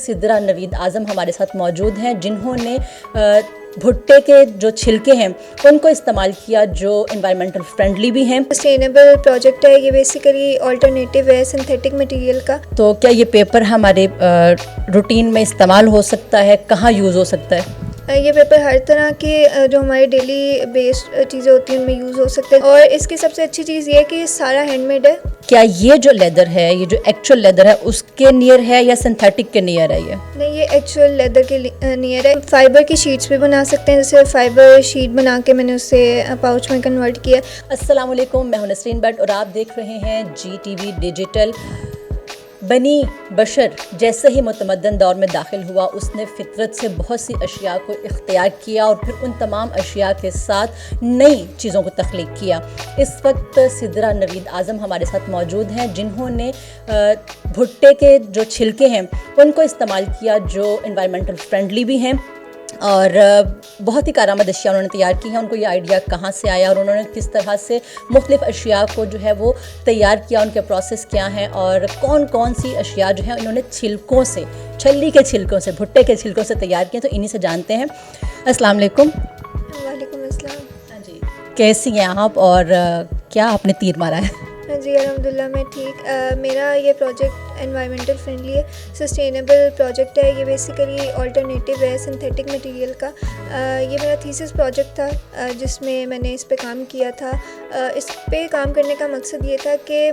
सिद्रा नवीद आज़म हमारे साथ मौजूद हैं, जिन्होंने भुट्टे के जो छिलके हैं उनको इस्तेमाल किया, जो एनवायरमेंटल फ्रेंडली भी हैं। सस्टेनेबल प्रोजेक्ट है ये, बेसिकली अल्टरनेटिव है सिंथेटिक मटेरियल का। तो क्या ये पेपर हमारे रूटीन में इस्तेमाल हो सकता है, कहाँ यूज़ हो सकता है? ये पेपर हर तरह के जो हमारे डेली बेस्ड चीज़ें होती हैं उनमें यूज़ हो सकते हैं, और इसकी सबसे अच्छी चीज़ ये है कि सारा हैंडमेड है। क्या ये जो लेदर है, ये जो एक्चुअल लेदर है उसके नियर है या सिंथेटिक के नियर है? ये नहीं, ये एक्चुअल लेदर के नियर है। फाइबर की शीट्स भी बना सकते हैं, जैसे फाइबर शीट बना के मैंने उसे पाउच में कन्वर्ट किया। अस्सलाम वालेकुम, मैं हूं नसरीन भट्ट और आप देख रहे हैं GTV डिजिटल। बनी बशर जैसे ही मुतमद्दन दौर में दाखिल हुआ, उसने फितरत से बहुत सी अशिया को इख्तियार किया और फिर उन तमाम अशिया के साथ नई चीज़ों को तख्लीक किया। इस वक्त सिद्रा नवीद आज़म हमारे साथ मौजूद हैं, जिन्होंने भुट्टे के जो छिलके हैं उनको इस्तेमाल किया, जो एनवायरमेंटल फ्रेंडली भी हैं और बहुत ही कारामद अशिया उन्होंने तैयार की हैं। उनको ये आइडिया कहाँ से आया और उन्होंने किस तरह से मुख्तलिफ़ अशिया को जो है वो तैयार किया, उनके प्रोसेस क्या हैं और कौन कौन सी अशिया जो है उन्होंने छिलकों से, छल्ली के छिलकों से, भुट्टे के छिलकों से तैयार किए। तो इन्हीं से जानते हैं। अस्सलाम वालेकुम। वालेकुम अस्सलाम। हाँ जी, कैसी हैं आप और क्या आपने तीर मारा है? हाँ जी, अल्हम्दुलिल्लाह मैं ठीक। मेरा ये प्रोजेक्ट एनवायरमेंटल फ्रेंडली है, सस्टेनेबल प्रोजेक्ट है ये, बेसिकली अल्टरनेटिव है सिंथेटिक मटेरियल का। ये मेरा थीसिस प्रोजेक्ट था जिसमें मैंने इस पे काम किया था। इस पे काम करने का मकसद ये था कि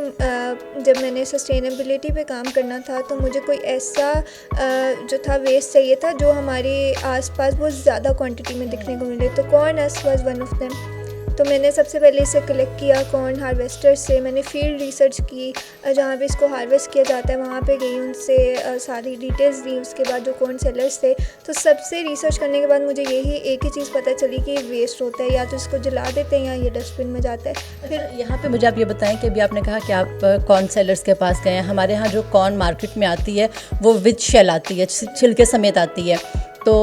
जब मैंने सस्टेनेबिलिटी पे काम करना था तो मुझे कोई ऐसा जो था वेस्ट चाहिए था जो हमारे आसपास बहुत ज़्यादा क्वांटिटी में दिखने को मिले। तो corn was one of them. तो मैंने सबसे पहले इसे कलेक्ट किया कॉर्न हार्वेस्टर से। मैंने फील्ड रिसर्च की, जहाँ पे इसको हार्वेस्ट किया जाता है वहाँ पे गई, उनसे सारी डिटेल्स दी। उसके बाद जो कॉर्न सेलर्स थे, तो सबसे रिसर्च करने के बाद मुझे यही एक ही चीज़ पता चली कि वेस्ट होता है, या तो इसको जला देते हैं या ये डस्टबिन में जाता है। फिर यहाँ पे मुझे आप ये बताएं कि अभी आपने कहा कि आप कॉर्न सेलर्स के पास गए हैं। हमारे यहाँ जो कॉर्न मार्केट में आती है वो विद शेल आती है, छिलके समेत आती है। तो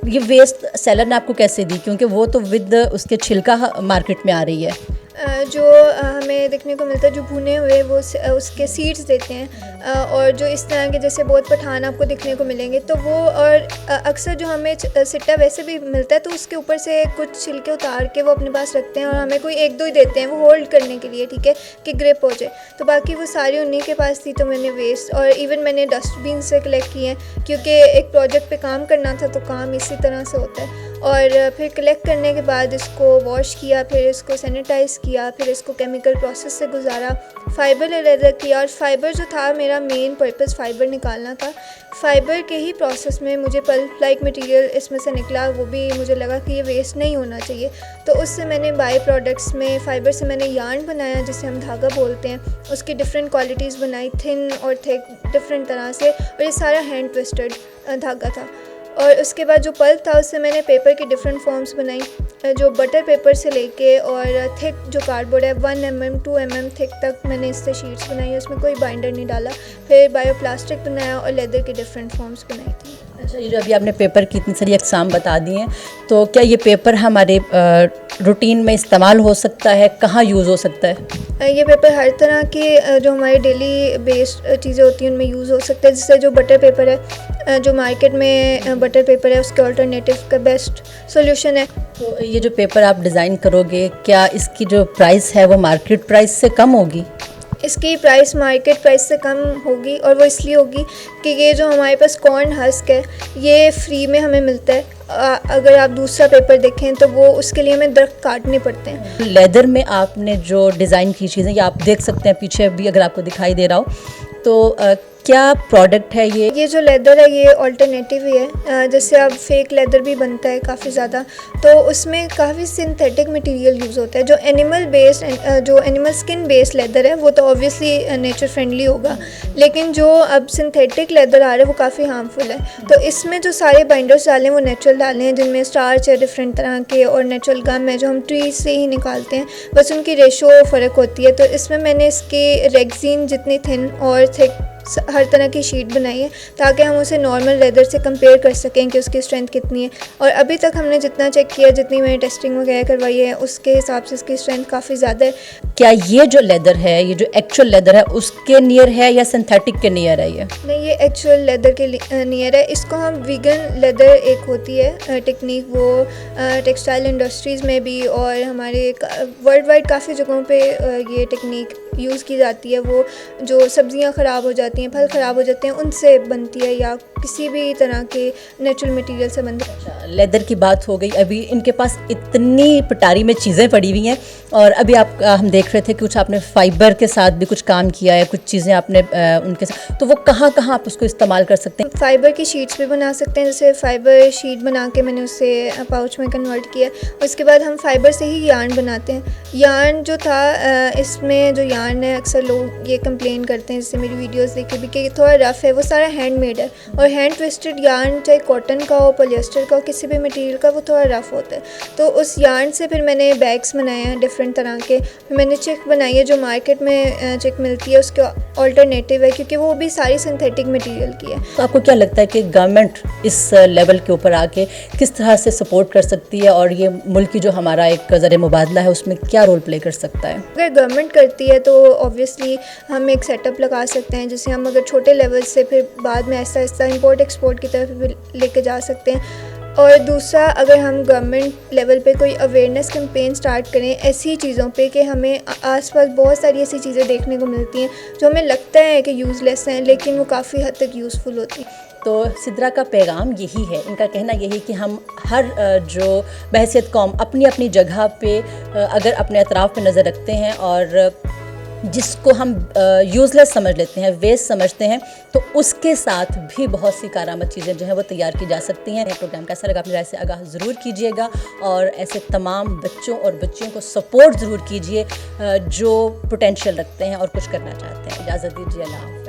ये वेस्ट सेलर ने आपको कैसे दी, क्योंकि वो तो विद उसके छिलका मार्केट में आ रही है? जो हमें देखने को मिलता है, जो भुने हुए वो उसके सीड्स देते हैं, और जो इस तरह के जैसे बहुत पठान आपको दिखने को मिलेंगे तो वो, और अक्सर जो हमें सिट्टा वैसे भी मिलता है तो उसके ऊपर से कुछ छिलके उतार के वो अपने पास रखते हैं और हमें कोई एक दो ही देते हैं वो होल्ड करने के लिए, ठीक है, कि ग्रिप हो जाए। तो बाकी वो सारी उन्हीं के पास थी। तो मैंने वेस्ट, और इवन मैंने डस्टबिन से कलेक्ट किए हैं, क्योंकि एक प्रोजेक्ट पे काम करना था तो काम इसी तरह से होता है। और फिर कलेक्ट करने के बाद इसको वॉश किया, फिर इसको सैनिटाइज़ किया, फिर इसको केमिकल प्रोसेस से गुजारा, फ़ाइबर अलग किया। और फ़ाइबर जो था, मेरा मेन पर्पस फ़ाइबर निकालना था। फ़ाइबर के ही प्रोसेस में मुझे पल्प लाइक मटेरियल इसमें से निकला, वो भी मुझे लगा कि ये वेस्ट नहीं होना चाहिए। तो उससे मैंने बाई प्रोडक्ट्स में फ़ाइबर से मैंने यार्न बनाया, जिसे हम धागा बोलते हैं। उसकी डिफरेंट क्वालिटीज़ बनाई, थिन और थिक, डिफरेंट तरह से, और ये सारा हैंड ट्विस्टेड धागा था। और उसके बाद जो पल्प था उससे मैंने पेपर की डिफरेंट फॉर्म्स बनाई, जो बटर पेपर से लेके और थिक जो कार्डबोर्ड है 1 mm 2 mm थिक तक मैंने इससे शीट्स बनाई। उसमें कोई बाइंडर नहीं डाला। फिर बायोप्लास्टिक बनाया और लेदर की डिफरेंट फॉर्म्स बनाई थी। अच्छा, ये जो अभी आपने पेपर की इतनी सारी अक़साम बता दी हैं, तो क्या ये पेपर हमारे रूटीन में इस्तेमाल हो सकता है, कहाँ यूज़ हो सकता है? ये पेपर हर तरह के जो हमारे डेली बेस्ड चीज़ें होती हैं उनमें यूज़ हो सकता है। जैसे जो बटर पेपर है, जो मार्केट में बटर पेपर है, उसके अल्टरनेटिव का बेस्ट सोल्यूशन है। तो ये जो पेपर आप डिज़ाइन करोगे, क्या इसकी जो प्राइस है वो मार्केट प्राइस से कम होगी? इसकी प्राइस मार्केट प्राइस से कम होगी, और वो इसलिए होगी कि ये जो हमारे पास कॉर्न हस्क है ये फ्री में हमें मिलता है। अगर आप दूसरा पेपर देखें तो वो उसके लिए हमें दरख्त काटने पड़ते हैं। लेदर में आपने जो डिज़ाइन की चीज़ें, ये आप देख सकते हैं पीछे भी अगर आपको दिखाई दे रहा हो, तो क्या प्रोडक्ट है ये जो लेदर है ये अल्टरनेटिव ही है। जैसे अब फेक लेदर भी बनता है काफ़ी ज़्यादा, तो उसमें काफ़ी सिंथेटिक मटेरियल यूज़ होता है। जो एनिमल बेस्ड, जो एनिमल स्किन बेस्ड लेदर है वो तो ऑब्वियसली नेचर फ्रेंडली होगा, लेकिन जो अब सिंथेटिक लेदर आ रहा है वो काफ़ी हार्मफुल है। तो इसमें जो सारे बाइंडर्स डाले हैं वो नेचुरल डाले हैं, जिनमें स्टार्च है डिफरेंट तरह के, और नेचुरल गम है जो हम ट्री से ही निकालते हैं, बस उनकी रेशो फ़र्क होती है। तो इसमें मैंने इसकी रेक्सिन जितनी थिन और थिक हर तरह की शीट बनाई है ताकि हम उसे नॉर्मल लेदर से कंपेयर कर सकें कि उसकी स्ट्रेंथ कितनी है। और अभी तक हमने जितना चेक किया, जितनी मैंने टेस्टिंग वगैरह करवाई है, उसके हिसाब से इसकी स्ट्रेंथ काफ़ी ज़्यादा है। क्या ये जो लेदर है, ये जो एक्चुअल लेदर है उसके नियर है या सिंथेटिक के नियर है ये? नहीं, ये एक्चुअल लेदर के नियर है। इसको हम वीगन लेदर, एक होती है टेक्निक, वो टेक्सटाइल इंडस्ट्रीज़ में भी और हमारे वर्ल्ड वाइड काफ़ी जगहों पे ये टेक्निक यूज़ की जाती है। वो जो सब्जियां ख़राब हो जाती हैं, फल ख़राब हो जाते हैं, उनसे बनती है या किसी भी तरह के नेचुरल मटेरियल से बनती है। लेदर की बात हो गई, अभी इनके पास इतनी पिटारी में चीज़ें पड़ी हुई हैं और अभी हम देख रहे थे कि कुछ आपने फाइबर के साथ भी कुछ काम किया है, कुछ चीज़ें आपने उनके साथ, तो वो कहाँ कहाँ आप उसको इस्तेमाल कर सकते हैं? फ़ाइबर की शीट्स भी बना सकते हैं। जैसे फ़ाइबर शीट बना के मैंने उसे पाउच में कन्वर्ट किया। उसके बाद हम फ़ाइबर से ही यार्न बनाते हैं। यार्न जो था, इसमें जो यार्न है, अक्सर लोग ये कंप्लेन करते हैं, जैसे मेरी वीडियोस देखे भी, कि थोड़ा रफ़ है। वो सारा हैंडमेड है और हैंड ट्विस्टेड यार्न, चाहे कॉटन का हो, पॉलिएस्टर का हो, किसी भी मटेरियल का, वो थोड़ा रफ़ होता है। तो उस यार्न से फिर मैंने बैग्स बनाए हैं डिफरेंट तरह के। फिर मैंने चिक बनाई है, जो मार्केट में चिक मिलती है उसके ऑल्टरनेटिव है, क्योंकि वो भी सारी सिंथेटिक मटेरियल की है। तो आपको क्या लगता है कि गवर्नमेंट इस लेवल के ऊपर आके किस तरह से सपोर्ट कर सकती है और ये मुल्क की जो हमारा एक ज़रिए मुबादला है उसमें क्या रोल प्ले कर सकता है? अगर गवर्नमेंट करती है तो ऑब्वियसली हम एक सेटअप लगा सकते हैं, जिसे हम अगर छोटे लेवल से फिर बाद में ऐसा ऐसा इंपोर्ट एक्सपोर्ट की तरफ भी लेके जा सकते हैं। और दूसरा, अगर हम गवर्नमेंट लेवल पे कोई अवेयरनेस कैंपेन स्टार्ट करें ऐसी चीज़ों पे, कि हमें आसपास बहुत सारी ऐसी चीज़ें देखने को मिलती हैं जो हमें लगता है कि यूज़लेस हैं, लेकिन वो काफ़ी हद तक यूज़फुल होती हैं। तो सिद्रा का पैगाम यही है, इनका कहना यही कि हम हर जो बहसियत कौम अपनी अपनी जगह पे अगर अपने अतराफ़ पे नज़र रखते हैं और जिसको हम यूज़लेस समझ लेते हैं, वेस्ट समझते हैं, तो उसके साथ भी बहुत सी कारामद चीज़ें जो हैं वो तैयार की जा सकती हैं। प्रोग्राम कैसा लगा अपनी राय से आगाह ज़रूर कीजिएगा और ऐसे तमाम बच्चों और बच्चियों को सपोर्ट ज़रूर कीजिए जो पोटेंशियल रखते हैं और कुछ करना चाहते हैं। इजाज़त दीजिए, अल्लाह।